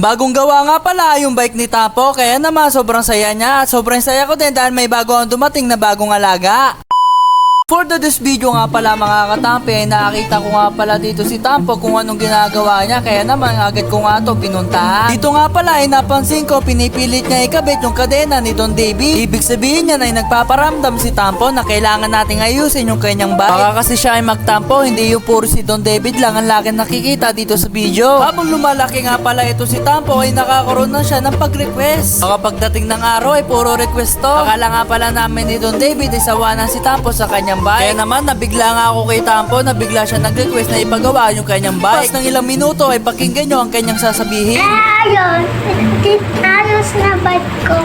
Bagong gawa nga pala yung bike ni Tapo, kaya naman sobrang saya niya at sobrang saya ko din dahil may bago ang dumating na bagong alaga. For this video nga pala mga katampi ay nakakita ko nga pala dito si Tampo kung anong ginagawa niya, kaya naman agad ko nga ito pinuntahan. Dito nga pala ay napansin ko pinipilit niya ikabit yung kadena ni Don David. Ibig sabihin niya na ay nagpaparamdam si Tampo na kailangan nating ayusin yung kanyang bike. Baka kasi siya ay magtampo, hindi yung puro si Don David lang ang lagi nakikita dito sa video. Habang lumalaki nga pala ito si Tampo ay nakakaroon na siya ng pag-request. Baka pagdating ng araw ay puro request to. Akala nga pala namin ni Don David ay sawa na si Tampo sa kanyang bike. Kaya naman nabigla nga ako kay Tampo, nabigla siya nag-request na ipagawa yung kanyang bike. Pas ng ilang minuto ay pakinggan nyo ang kanyang sasabihin. Ayun, ayos na bike ko.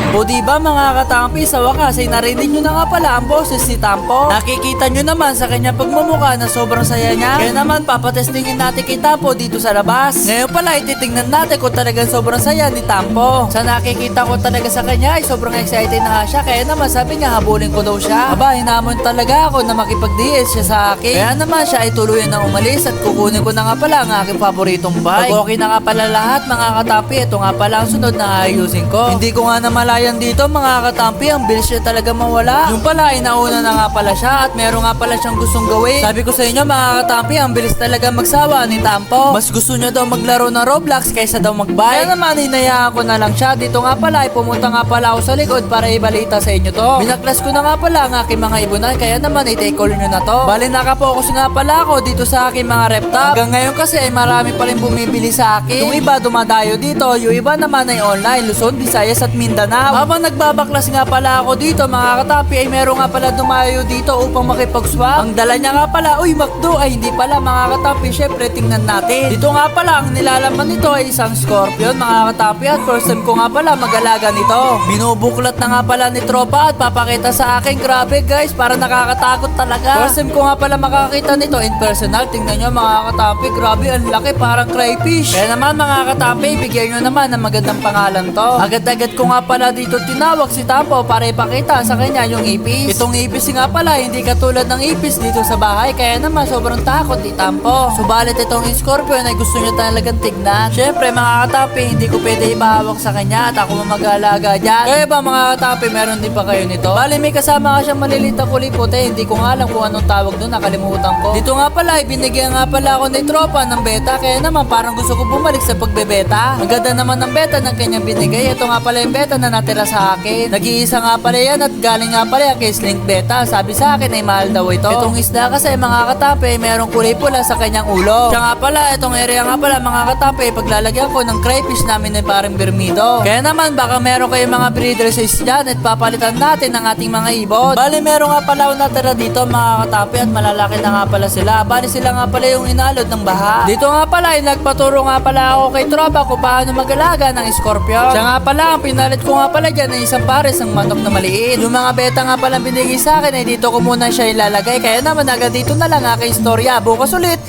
O diba mga katampi, sa wakas ay narinig nyo na nga pala ang boses si Tampo. Nakikita nyo naman sa kanyang pagmumukha na sobrang saya niya. Kaya naman papatestingin natin kay Tampo dito sa labas. Ngayon pala ititingnan natin kung talagang sobrang saya ni Tampo. Sa nakikita ko talaga sa kanya ay sobrang excited na nga siya. Kaya naman sabi niya habulin ko daw siya. Aba, hinamon talaga ako na makipag-DS siya sa akin. Kaya naman siya ay tuluyan na umalis at kukunin ko na nga pala ang aking paboritong bike. Pag okay na nga pala lahat mga katampi, ito nga pala ang sunod na ayusin ko. Hindi ko nga namalayan dito mga katampi, ang bilis siya talaga mawala. Yung pala ay nauna na nga pala siya at meron nga pala siyang gustong gawin. Sabi ko sa inyo mga katampi, ang bilis talaga magsawa ni Tampo. Mas gusto niya daw maglaro ng Roblox kaysa daw magbike. Kaya naman hinayaan ko na lang siya. Dito nga pala ay pumunta nga pala ako sa likod para ibalita sa inyo to. Binaklas ko na nga pala ang aking mga ibunan, kaya naman i-take all nyo na to. Bali nakapokus nga pala ako dito sa aking mga reptop. Hanggang ngayon kasi ay marami pa rin bumibili sa akin. Yung iba dumadayo dito, yung iba naman ay online, Luzon, Visayas at Mindanao. Habang nagbabaklas nga pala ako dito mga katampi ay meron nga pala dumayo dito upang makipag-swap. Ang dala niya nga pala, uy McDo, ay hindi pala mga katampi. Syempre tingnan natin. Dito nga pala ang nilalaman nito ay isang scorpion mga katampi at first time ko nga pala mag-alaga nito. Binubuklat na nga pala ni tropa at papakita sa akin. Grabe guys, para nakakatakot talaga. First time ko nga pala makakita nito in personal. Tingnan nyo mga katampi, grabe ang laki, parang crayfish. Kaya naman mga katampi, bigyan nyo naman ng magandang pangalan to. Agad-agad ko nga pala dito tinawag si Tampo para ipakita sa kanya yung ipis. Itong ipis nga pala hindi katulad ng ipis dito sa bahay, kaya naman sobrang takot ni Tampo. Subalit itong scorpion ay gusto niya talagang tignan. Syempre mga katampi, hindi ko pwede ibahawak sa kanya at ako mag-aalaga dyan. Kaya ba mga katampi, meron din pa kayo nito? Bali may kasama nga siyang maliliit na kulay puti, hindi ko nga alam kung anong tawag doon, nakalimutan ko. Dito nga pala ay binigyan nga pala ako ni tropa ng beta, kaya naman parang gusto ko bumalik sa pagbebeta. Ang ganda naman ng beta ng kanyang binigay. Ito nga pala yung beta na natira sa akin. Nag-iisa nga pala yan at galing nga pala yan kay Slink Beta. Sabi sa akin ay mahal daw ito. Itong isda kasi mga katampi ay merong kulay pula sa kanyang ulo. Siya nga pala, itong area nga pala mga katampi ay paglalagyan ko ng crayfish namin ay parang bermido. Kaya naman baka meron kayong mga breeder size dyan at papalitan natin ng ating mga ibon. Bali meron nga pala natira dito mga katampi at malalaki na nga pala sila. Bali sila nga pala yung inalod ng baha. Dito nga pala ay nagpaturo nga pala ako kay tropa kung paano mag-alaga ng scorpion. Siya nga pala, ang pinalit ko nga pala dyan ay isang pares ng manok na maliit. Yung mga beta nga palang binigay sa akin ay dito ko muna siya ilalagay. Kaya naman agad dito na lang aking istorya. Bukas ulit.